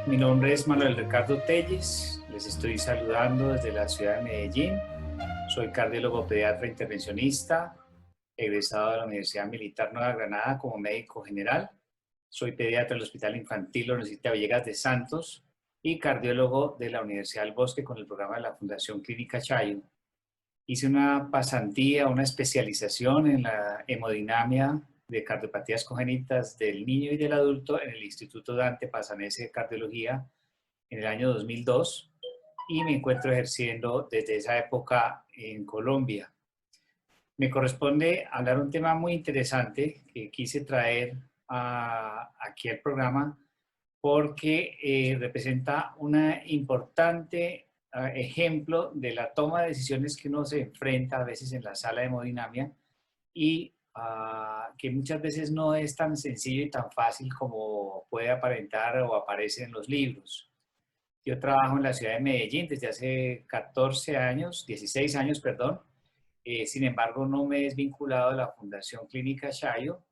Mi nombre es Manuel Ricardo Telles, les estoy saludando desde la ciudad de Medellín. Soy cardiólogo pediatra intervencionista, egresado de la Universidad Militar Nueva Granada como médico general. Soy pediatra del Hospital Infantil Lorencita Villegas de Santos y cardiólogo de la Universidad del Bosque con el programa de la Fundación Clínica Chayo. Hice una pasantía, una especialización en la hemodinamia de cardiopatías congénitas del niño y del adulto en el Instituto Dante Passanese de Cardiología en el año 2002 y me encuentro ejerciendo desde esa época en Colombia. Me corresponde hablar un tema muy interesante que quise traer aquí al programa porque representa un importante ejemplo de la toma de decisiones que uno se enfrenta a veces en la sala de hemodinamia y que muchas veces no es tan sencillo y tan fácil como puede aparentar o aparece en los libros. Yo trabajo en la ciudad de Medellín desde hace 14 años, 16 años, perdón. Sin embargo, no me he desvinculado de la Fundación Clínica Chayo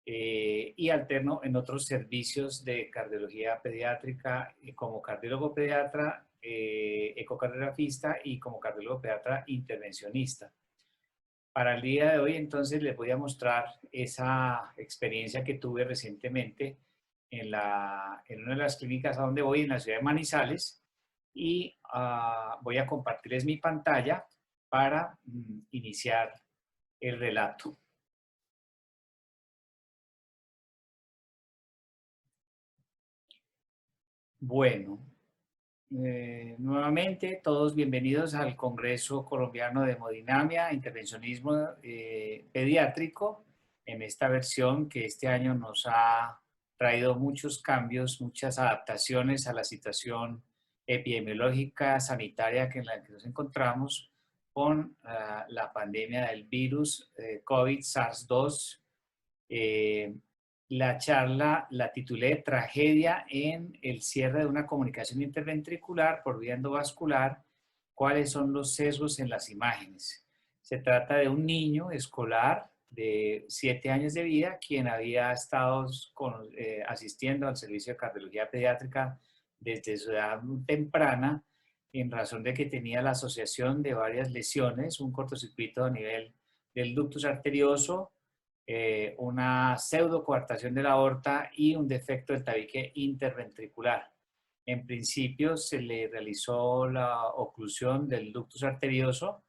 y alterno en otros servicios de cardiología pediátrica como cardiólogo pediatra, ecocardiografista y como cardiólogo pediatra intervencionista. Para el día de hoy, entonces, les voy a mostrar esa experiencia que tuve recientemente en una de las clínicas a donde voy, en la ciudad de Manizales, y voy a compartirles mi pantalla para iniciar el relato. Bueno, nuevamente todos bienvenidos al Congreso Colombiano de Hemodinamia, Intervencionismo Pediátrico, en esta versión que este año nos ha traído muchos cambios, muchas adaptaciones a la situación epidemiológica, sanitaria en la que nos encontramos con la pandemia del virus COVID SARS-2. La charla la titulé Tragedia en el cierre de una comunicación interventricular por vía endovascular. ¿Cuáles son los sesgos en las imágenes? Se trata de un niño escolar de 7 años de vida quien había estado asistiendo al servicio de cardiología pediátrica desde su edad muy temprana en razón de que tenía la asociación de varias lesiones, un cortocircuito a nivel del ductus arterioso, una pseudocoartación de la aorta y un defecto del tabique interventricular. En principio se le realizó la oclusión del ductus arterioso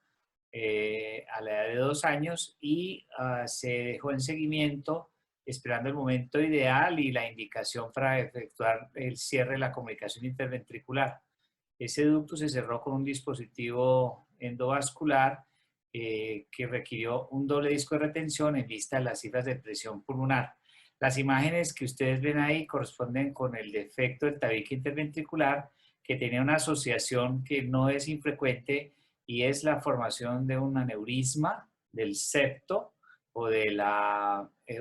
a la edad de 2 años y se dejó en seguimiento esperando el momento ideal y la indicación para efectuar el cierre de la comunicación interventricular. Ese ducto se cerró con un dispositivo endovascular que requirió un doble disco de retención en vista de las cifras de presión pulmonar. Las imágenes que ustedes ven ahí corresponden con el defecto del tabique interventricular que tenía una asociación que no es infrecuente y es la formación de un aneurisma del septo o de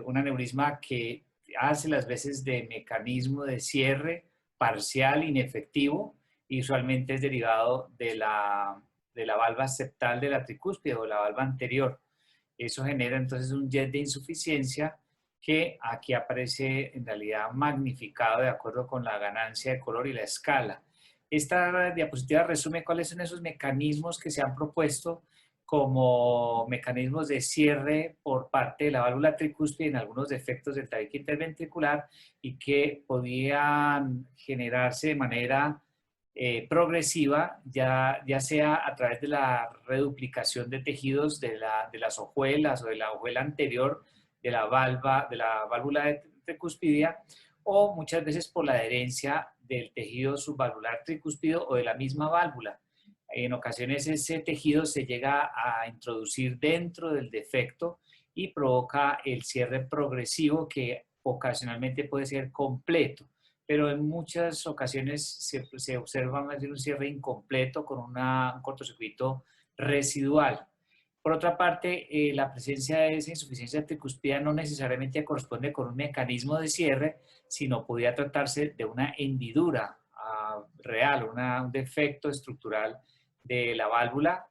un aneurisma que hace las veces de mecanismo de cierre parcial inefectivo y usualmente es derivado de la valva septal de la tricúspide o la valva anterior. Eso genera entonces un jet de insuficiencia que aquí aparece en realidad magnificado de acuerdo con la ganancia de color y la escala. Esta diapositiva resume cuáles son esos mecanismos que se han propuesto como mecanismos de cierre por parte de la válvula tricúspide en algunos defectos del tabique interventricular y que podían generarse de manera progresiva, ya sea a través de la reduplicación de tejidos de las hojuelas o de la hojuela anterior de la válvula tricúspide o muchas veces por la adherencia del tejido subvalvular tricúspido o de la misma válvula. En ocasiones ese tejido se llega a introducir dentro del defecto y provoca el cierre progresivo que ocasionalmente puede ser completo, pero en muchas ocasiones se observa más bien un cierre incompleto con un cortocircuito residual. Por otra parte, la presencia de esa insuficiencia tricuspidea no necesariamente corresponde con un mecanismo de cierre, sino podría tratarse de una hendidura real, un defecto estructural de la válvula,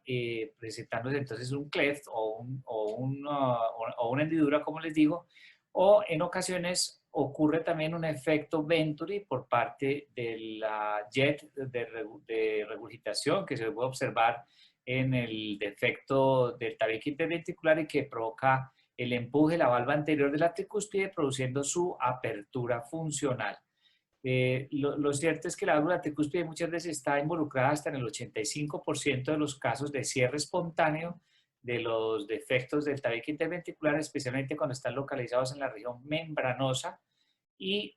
presentándose entonces un cleft o una hendidura, como les digo, O en ocasiones ocurre también un efecto Venturi por parte de la jet de regurgitación que se puede observar en el defecto del tabique interventricular y que provoca el empuje de la valva anterior de la tricúspide produciendo su apertura funcional. Lo cierto es que la válvula tricúspide muchas veces está involucrada hasta en el 85% de los casos de cierre espontáneo de los defectos del tabique interventricular, especialmente cuando están localizados en la región membranosa y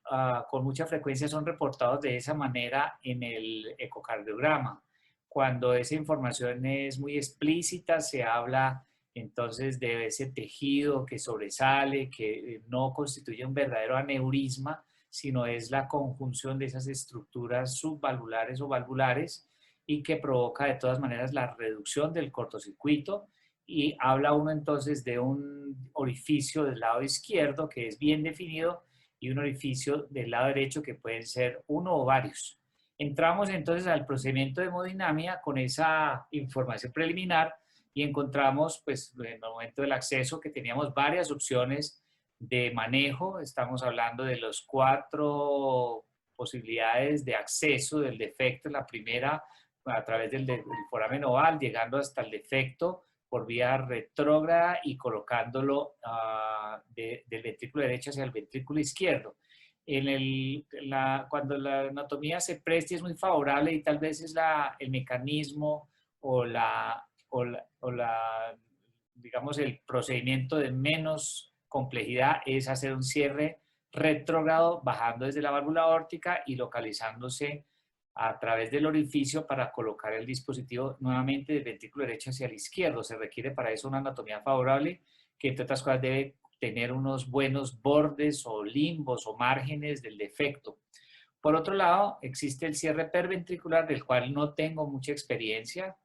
con mucha frecuencia son reportados de esa manera en el ecocardiograma. Cuando esa información es muy explícita, se habla entonces de ese tejido que sobresale, que no constituye un verdadero aneurisma, sino es la conjunción de esas estructuras subvalvulares o valvulares y que provoca de todas maneras la reducción del cortocircuito y habla uno entonces de un orificio del lado izquierdo que es bien definido y un orificio del lado derecho que pueden ser uno o varios. Entramos entonces al procedimiento de hemodinamia con esa información preliminar y encontramos pues en el momento del acceso que teníamos varias opciones de manejo. Estamos hablando de los 4 posibilidades de acceso del defecto. La primera a través del foramen oval, llegando hasta el defecto por vía retrógrada y colocándolo del ventrículo derecho hacia el ventrículo izquierdo. Cuando la anatomía se preste es muy favorable y tal vez es el mecanismo o digamos, el procedimiento de menos complejidad es hacer un cierre retrógrado bajando desde la válvula aórtica y localizándose a través del orificio para colocar el dispositivo nuevamente del ventrículo derecho hacia el izquierdo. Se requiere para eso una anatomía favorable que, entre otras cosas, debe tener unos buenos bordes o limbos o márgenes del defecto. Por otro lado, existe el cierre perventricular, del cual no tengo mucha experiencia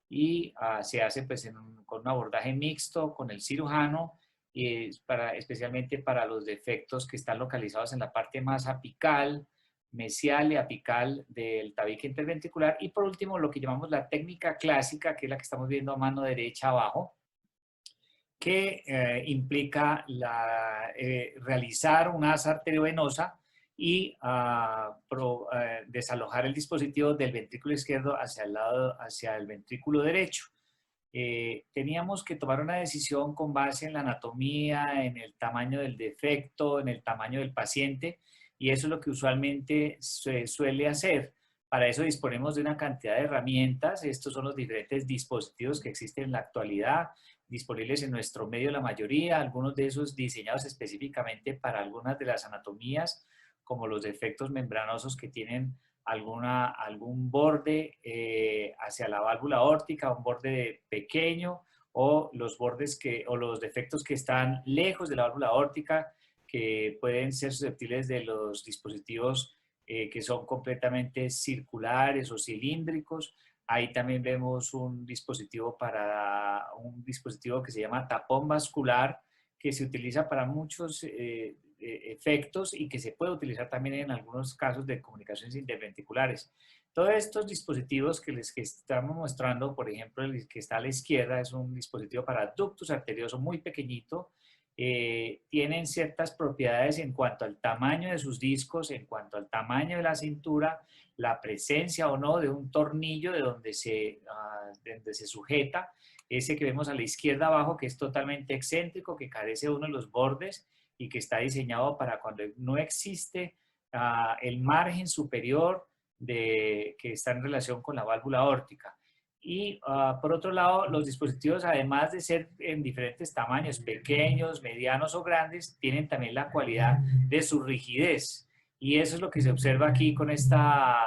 y se hace pues con un abordaje mixto con el cirujano, especialmente para los defectos que están localizados en la parte más apical, mesial y apical del tabique interventricular. Y por último, lo que llamamos la técnica clásica, que es la que estamos viendo a mano derecha abajo, que implica realizar una asa arteriovenosa y desalojar el dispositivo del ventrículo izquierdo hacia el ventrículo derecho. Teníamos que tomar una decisión con base en la anatomía, en el tamaño del defecto, en el tamaño del paciente, y eso es lo que usualmente se suele hacer. Para eso disponemos de una cantidad de herramientas. Estos son los diferentes dispositivos que existen en la actualidad, disponibles en nuestro medio la mayoría, algunos de esos diseñados específicamente para algunas de las anatomías, como los defectos membranosos que tienen algún borde hacia la válvula aórtica, un borde pequeño, o los bordes o los defectos que están lejos de la válvula aórtica, que pueden ser susceptibles de los dispositivos que son completamente circulares o cilíndricos. Ahí también vemos un dispositivo que se llama tapón vascular, que se utiliza para muchos efectos y que se puede utilizar también en algunos casos de comunicaciones interventriculares. Todos estos dispositivos que les estamos mostrando, por ejemplo, el que está a la izquierda es un dispositivo para ductus arterioso muy pequeñito. Tienen ciertas propiedades en cuanto al tamaño de sus discos, en cuanto al tamaño de la cintura, la presencia o no de un tornillo de donde se sujeta, ese que vemos a la izquierda abajo, que es totalmente excéntrico, que carece de uno de los bordes y que está diseñado para cuando no existe el margen superior que está en relación con la válvula aórtica. Y por otro lado, los dispositivos, además de ser en diferentes tamaños, pequeños, medianos o grandes, tienen también la cualidad de su rigidez. Y eso es lo que se observa aquí con esta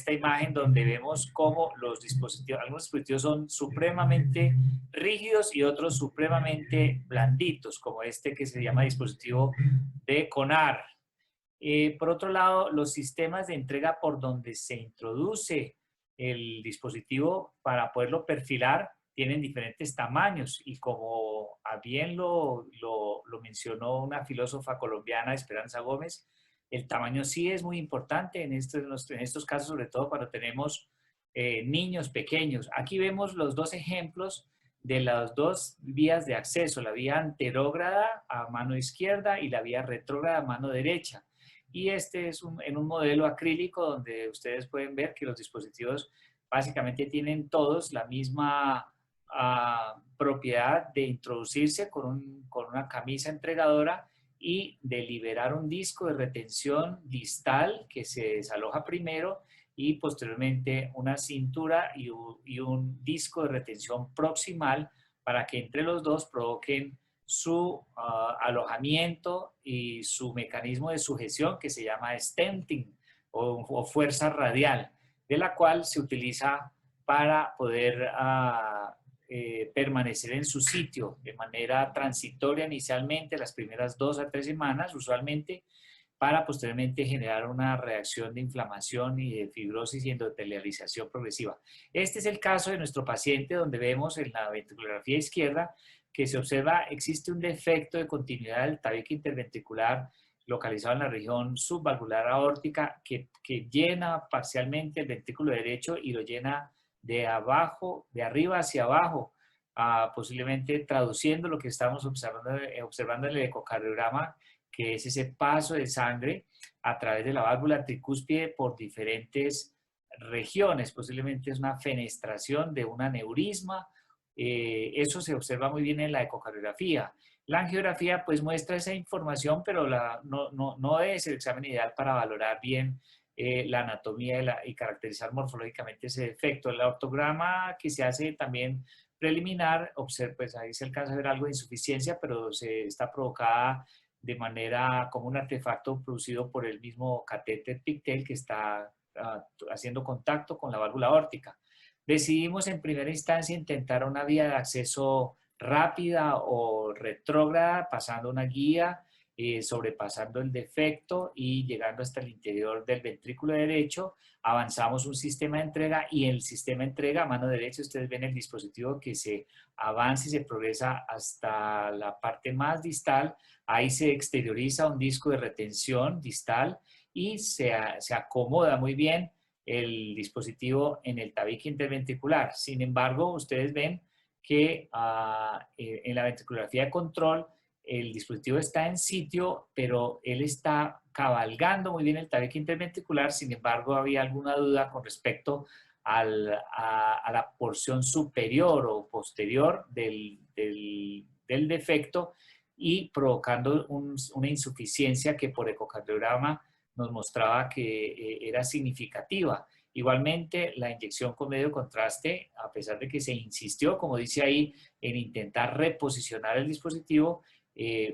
imagen, donde vemos cómo algunos dispositivos son supremamente rígidos y otros supremamente blanditos, como este que se llama dispositivo de CONAR. Por otro lado, los sistemas de entrega por donde se introduce el dispositivo para poderlo perfilar tienen diferentes tamaños y como bien lo mencionó una filósofa colombiana, Esperanza Gómez, el tamaño sí es muy importante en estos casos, sobre todo cuando tenemos niños pequeños. Aquí vemos los dos ejemplos de las dos vías de acceso, la vía anterógrada a mano izquierda y la vía retrógrada a mano derecha. Y este es en un modelo acrílico donde ustedes pueden ver que los dispositivos básicamente tienen todos la misma propiedad de introducirse con una camisa entregadora y de liberar un disco de retención distal que se desaloja primero y posteriormente una cintura y un disco de retención proximal para que entre los dos provoquen su alojamiento y su mecanismo de sujeción que se llama stenting o fuerza radial, de la cual se utiliza para poder permanecer en su sitio de manera transitoria inicialmente, las primeras 2 a 3 semanas usualmente, para posteriormente generar una reacción de inflamación y de fibrosis y endotelialización progresiva. Este es el caso de nuestro paciente donde vemos en la ventriculografía izquierda que se observa existe un defecto de continuidad del tabique interventricular localizado en la región subvalvular aórtica que llena parcialmente el ventrículo derecho y lo llena de abajo, de arriba hacia abajo, posiblemente traduciendo lo que estamos observando en el ecocardiograma, que es ese paso de sangre a través de la válvula tricúspide por diferentes regiones. Posiblemente es una fenestración de un aneurisma. Eso se observa muy bien en la ecocardiografía. La angiografía pues muestra esa información, pero no es el examen ideal para valorar bien la anatomía y caracterizar morfológicamente ese defecto. El ortograma que se hace también preliminar, pues ahí se alcanza a ver algo de insuficiencia, pero se está provocada de manera como un artefacto producido por el mismo catéter Pictel que está haciendo contacto con la válvula aórtica. Decidimos en primera instancia intentar una vía de acceso rápida o retrógrada, pasando una guía, sobrepasando el defecto y llegando hasta el interior del ventrículo derecho. Avanzamos un sistema de entrega y en el sistema de entrega a mano derecha ustedes ven el dispositivo que se avanza y se progresa hasta la parte más distal. Ahí se exterioriza un disco de retención distal y se acomoda muy bien el dispositivo en el tabique interventricular. Sin embargo, ustedes ven que en la ventriculografía de control el dispositivo está en sitio, pero él está cabalgando muy bien el tabique interventricular. Sin embargo, había alguna duda con respecto a la porción superior o posterior del defecto y provocando una insuficiencia que por ecocardiograma nos mostraba que era significativa. Igualmente, la inyección con medio contraste, a pesar de que se insistió, como dice ahí, en intentar reposicionar el dispositivo,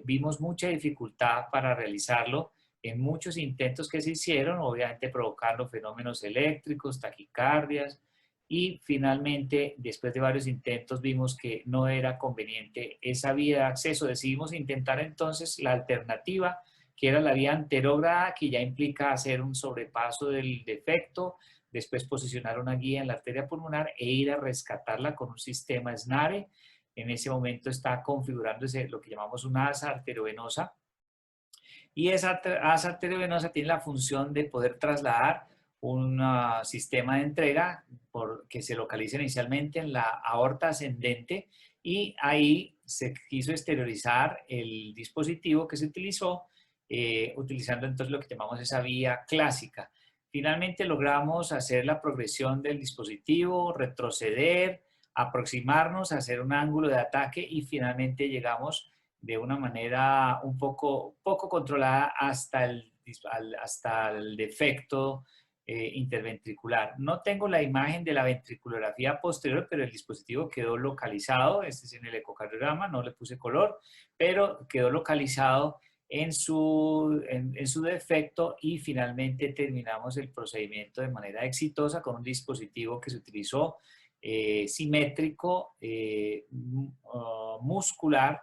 vimos mucha dificultad para realizarlo en muchos intentos que se hicieron, obviamente provocando fenómenos eléctricos, taquicardias, y finalmente, después de varios intentos, vimos que no era conveniente esa vía de acceso. Decidimos intentar entonces la alternativa, que era la vía anterógrada, que ya implica hacer un sobrepaso del defecto, después posicionar una guía en la arteria pulmonar e ir a rescatarla con un sistema SNARE. En ese momento está configurándose lo que llamamos una asa arteriovenosa. Y esa asa arteriovenosa tiene la función de poder trasladar un sistema de entrega que se localiza inicialmente en la aorta ascendente y ahí se quiso exteriorizar el dispositivo que se utilizó, utilizando entonces lo que llamamos esa vía clásica. Finalmente logramos hacer la progresión del dispositivo, retroceder, aproximarnos, hacer un ángulo de ataque y finalmente llegamos de una manera un poco controlada hasta el defecto interventricular. No tengo la imagen de la ventriculografía posterior, pero el dispositivo quedó localizado, este es en el ecocardiograma, no le puse color, pero quedó localizado en su defecto y finalmente terminamos el procedimiento de manera exitosa con un dispositivo que se utilizó simétrico, muscular,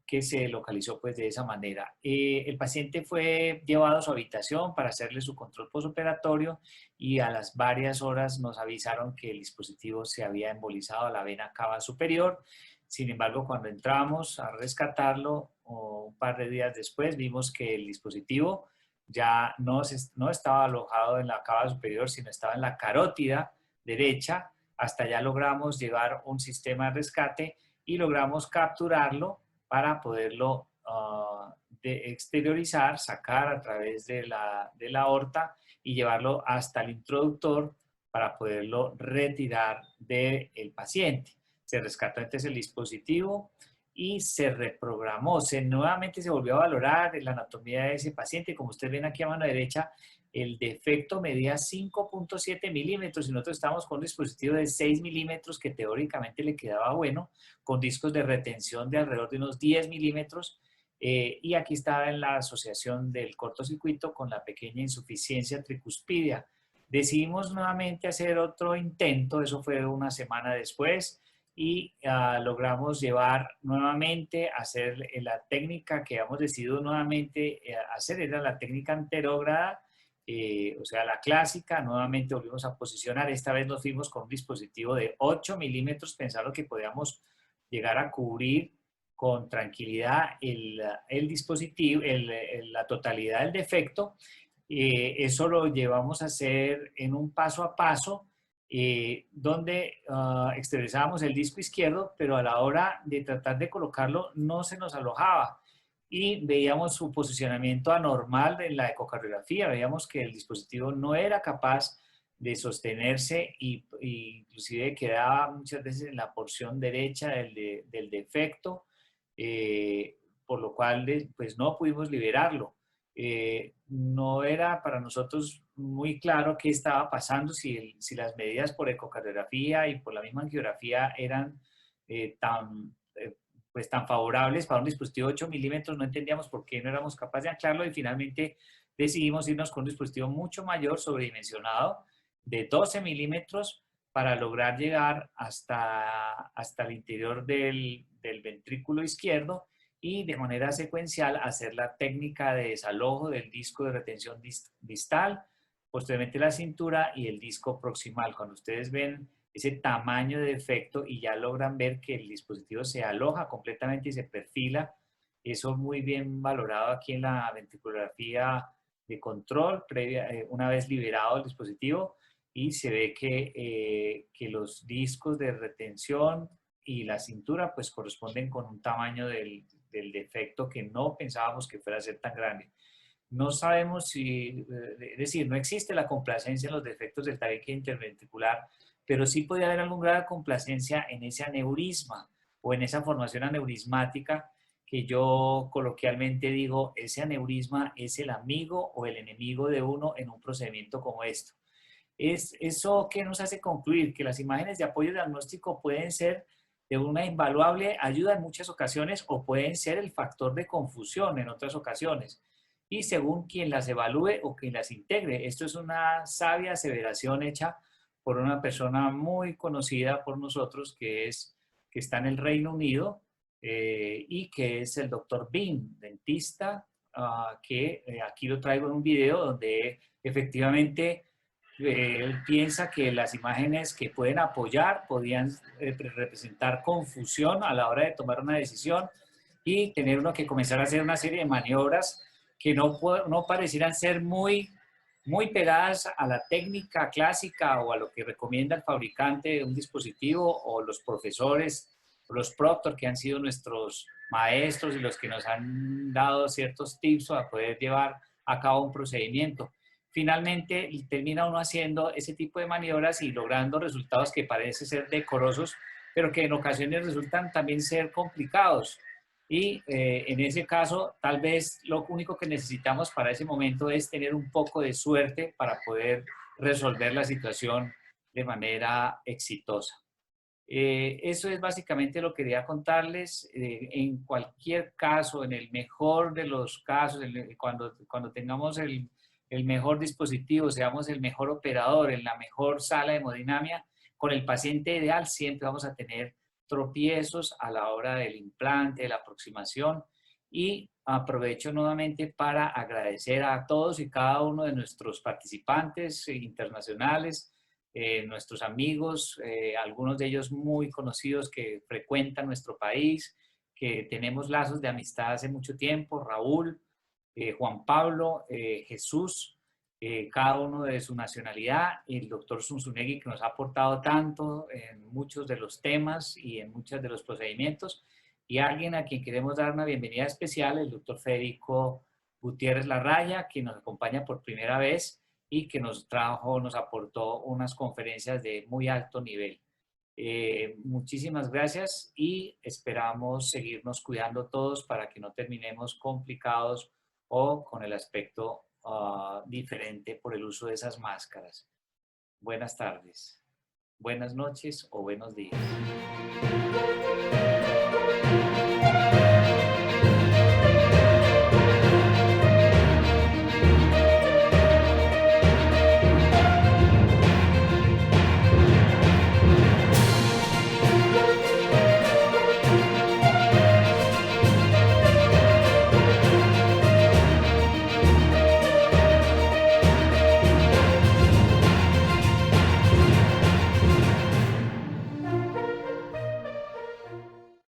que se localizó pues de esa manera. El paciente fue llevado a su habitación para hacerle su control postoperatorio y a las varias horas nos avisaron que el dispositivo se había embolizado a la vena cava superior. Sin embargo, cuando entramos a rescatarlo, un par de días después, vimos que el dispositivo ya no estaba alojado en la cava superior, sino estaba en la carótida derecha, Hasta allá logramos llevar un sistema de rescate y logramos capturarlo para poderlo exteriorizar, sacar a través de la aorta y llevarlo hasta el introductor para poderlo retirar del paciente. Se rescató entonces el dispositivo y se reprogramó, nuevamente se volvió a valorar la anatomía de ese paciente. Como ustedes ven aquí a mano derecha, el defecto medía 5.7 milímetros y nosotros estábamos con un dispositivo de 6 milímetros que teóricamente le quedaba bueno, con discos de retención de alrededor de unos 10 milímetros. Y aquí estaba en la asociación del cortocircuito con la pequeña insuficiencia tricuspidia. Decidimos nuevamente hacer otro intento, eso fue una semana después, y logramos llevar nuevamente a hacer la técnica que habíamos decidido nuevamente hacer, era la técnica anterógrada, o sea, la clásica. Nuevamente volvimos a posicionar, esta vez nos fuimos con un dispositivo de 8 milímetros, pensando que podíamos llegar a cubrir con tranquilidad el dispositivo, la totalidad del defecto. Eso lo llevamos a hacer en un paso a paso, donde exteriorizábamos el disco izquierdo, pero a la hora de tratar de colocarlo no se nos alojaba y veíamos su posicionamiento anormal en la ecocardiografía, veíamos que el dispositivo no era capaz de sostenerse y inclusive quedaba muchas veces en la porción derecha del defecto, por lo cual pues no pudimos liberarlo. No era para nosotros muy claro qué estaba pasando, si las medidas por ecocardiografía y por la misma angiografía eran pues tan favorables para un dispositivo de 8 milímetros. No entendíamos por qué no éramos capaces de anclarlo y finalmente decidimos irnos con un dispositivo mucho mayor, sobredimensionado, de 12 milímetros, para lograr llegar hasta el interior del ventrículo izquierdo y de manera secuencial hacer la técnica de desalojo del disco de retención distal, posteriormente la cintura y el disco proximal. Cuando ustedes ven ese tamaño de defecto y ya logran ver que el dispositivo se aloja completamente y se perfila, eso muy bien valorado aquí en la ventriculografía de control, una vez liberado el dispositivo, y se ve que los discos de retención y la cintura pues corresponden con un tamaño del defecto que no pensábamos que fuera a ser tan grande. No sabemos si, es decir, no existe la complacencia en los defectos del tabique interventricular, pero sí puede haber algún grado de complacencia en ese aneurisma o en esa formación aneurismática que yo coloquialmente digo, ese aneurisma es el amigo o el enemigo de uno en un procedimiento como esto. Es eso que nos hace concluir que las imágenes de apoyo diagnóstico pueden ser de una invaluable ayuda en muchas ocasiones o pueden ser el factor de confusión en otras ocasiones. Y según quien las evalúe o quien las integre, esto es una sabia aseveración hecha por una persona muy conocida por nosotros que está en el Reino Unido y que es el doctor Bean, dentista, que aquí lo traigo en un video donde efectivamente él piensa que las imágenes que pueden apoyar podían representar confusión a la hora de tomar una decisión y tener uno que comenzar a hacer una serie de maniobras que no parecieran ser muy pegadas a la técnica clásica o a lo que recomienda el fabricante de un dispositivo o los profesores, los proctor, que han sido nuestros maestros y los que nos han dado ciertos tips para poder llevar a cabo un procedimiento. Finalmente termina uno haciendo ese tipo de maniobras y logrando resultados que parecen ser decorosos, pero que en ocasiones resultan también ser complicados. Y en ese caso, tal vez lo único que necesitamos para ese momento es tener un poco de suerte para poder resolver la situación de manera exitosa. Eso es básicamente lo que quería contarles. En cualquier caso, en el mejor de los casos, cuando tengamos el mejor dispositivo, seamos el mejor operador, en la mejor sala de hemodinamia, con el paciente ideal siempre vamos a tener tropiezos a la hora del implante, de la aproximación. Y aprovecho nuevamente para agradecer a todos y cada uno de nuestros participantes internacionales, nuestros amigos, algunos de ellos muy conocidos que frecuentan nuestro país, que tenemos lazos de amistad hace mucho tiempo, Raúl, Juan Pablo, Jesús, cada uno de su nacionalidad, el doctor Zunzunegui, que nos ha aportado tanto en muchos de los temas y en muchos de los procedimientos, y alguien a quien queremos dar una bienvenida especial, el doctor Federico Gutiérrez Larraya, que nos acompaña por primera vez y que nos aportó unas conferencias de muy alto nivel. Muchísimas gracias y esperamos seguirnos cuidando todos para que no terminemos complicados o con el aspecto diferente por el uso de esas máscaras. Buenas tardes, buenas noches o buenos días.